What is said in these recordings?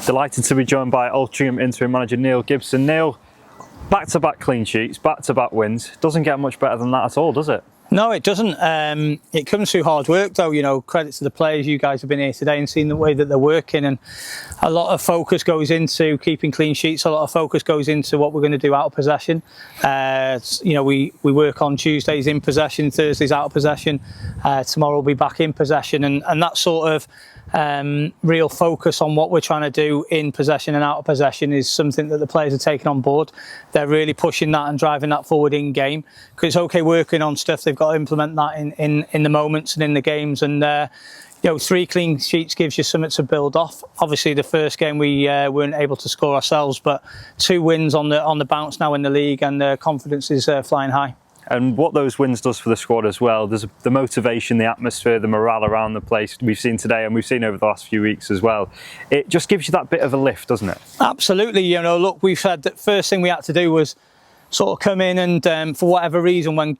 Delighted to be joined by Altrincham interim manager Neil Gibson. Neil, back-to-back clean sheets, back-to-back wins. Doesn't get much better than that at all, does it? No, it doesn't. It comes through hard work, though. You know, credit to the players. You guys have been here today and seen the way that they're working, and a lot of focus goes into keeping clean sheets. A lot of focus goes into what we're going to do out of possession. You know, we work on Tuesdays in possession, Thursdays out of possession. Tomorrow we'll be back in possession, and that sort of real focus on what we're trying to do in possession and out of possession is something that the players are taking on board. They're really pushing that and driving that forward in game, because it's okay working on stuff. They've got to implement that in the moments and in the games. And you know, 3 clean sheets gives you something to build off. Obviously, the first game we weren't able to score ourselves, but 2 wins on the bounce now in the league, and confidence is flying high. And what those wins does for the squad as well, there's the motivation, the atmosphere, the morale around the place we've seen today, and we've seen over the last few weeks as well. It just gives you that bit of a lift, doesn't it? Absolutely. You know, look, we've said that first thing we had to do was sort of come in and for whatever reason, when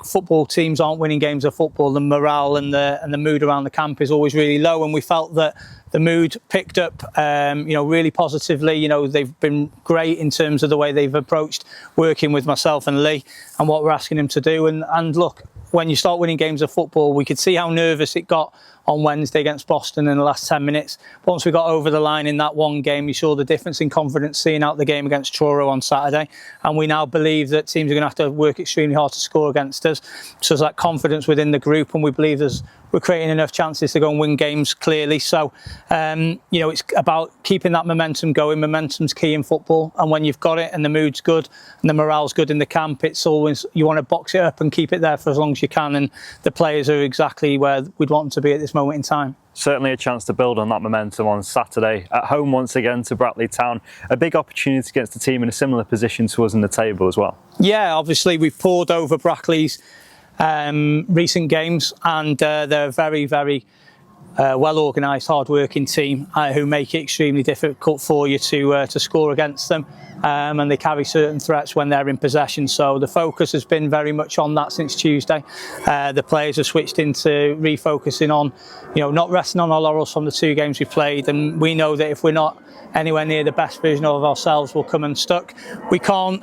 football teams aren't winning games of football, the morale and the mood around the camp is always really low, and we felt that the mood picked up really positively. You know, they've been great in terms of the way they've approached working with myself and Lee and what we're asking them to do. And look, when you start winning games of football, we could see how nervous it got on Wednesday against Boston in the last 10 minutes. Once we got over the line in that one game, you saw the difference in confidence seeing out the game against Truro on Saturday. And we now believe that teams are going to have to work extremely hard to score against us. So there's that confidence within the group, and we believe we're creating enough chances to go and win games clearly. So, it's about keeping that momentum going. Momentum's key in football. And when you've got it and the mood's good and the morale's good in the camp, it's always, you want to box it up and keep it there for as long as you can. And the players are exactly where we'd want them to be at this moment in time. Certainly a chance to build on that momentum on Saturday. At home once again to Brackley Town. A big opportunity against a team in a similar position to us in the table as well. Yeah, obviously we've poured over Brackley's recent games, and they're a very, very well organised, hard-working team who make it extremely difficult for you to score against them, and they carry certain threats when they're in possession. So the focus has been very much on that since Tuesday. The players have switched into refocusing on, not resting on our laurels from the 2 games we played, and we know that if we're not anywhere near the best version of ourselves, we'll come unstuck. We can't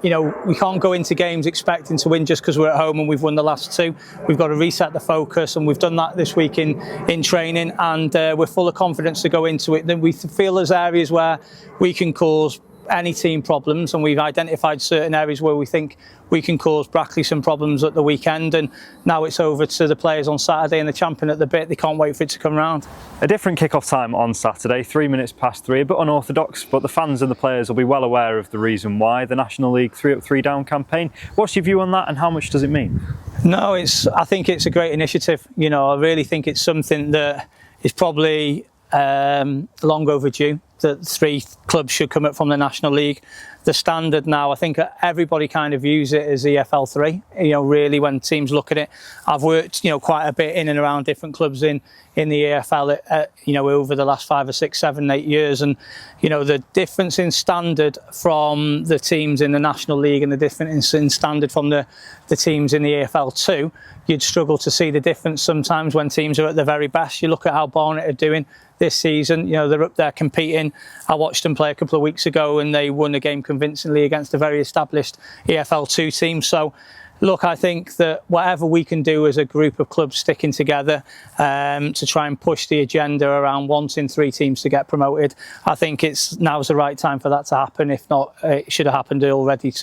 we can't go into games expecting to win just because we're at home and we've won the last 2. We've got to reset the focus, and we've done that this week in training, and we're full of confidence to go into it. Then we feel there's areas where we can cause any team problems, and we've identified certain areas where we think we can cause Brackley some problems at the weekend, and now it's over to the players on Saturday, and the champion at the bit. They can't wait for it to come round. A different kick-off time on Saturday, 3 minutes past 3, a bit unorthodox, but the fans and the players will be well aware of the reason why. The National League 3 up 3 down campaign. What's your view on that, and how much does it mean? No, I think it's a great initiative. I really think it's something that is probably long overdue, that 3 clubs should come up from the National League. The standard now, I think everybody kind of views it as EFL 3, really when teams look at it. I've worked, quite a bit in and around different clubs in the EFL, over the last 5 or 6, 7, 8 years. And, the difference in standard from the teams in the National League and the difference in standard from the teams in the EFL 2, you'd struggle to see the difference sometimes when teams are at their very best. You look at how Barnet are doing this season, they're up there competing. I watched them play a couple of weeks ago, and they won a game convincingly against a very established EFL 2 team. So look, I think that whatever we can do as a group of clubs sticking together to try and push the agenda around wanting 3 teams to get promoted, I think now's the right time for that to happen. If not, it should have happened already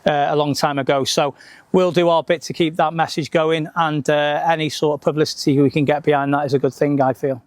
a long time ago. So we'll do our bit to keep that message going, and any sort of publicity we can get behind that is a good thing, I feel.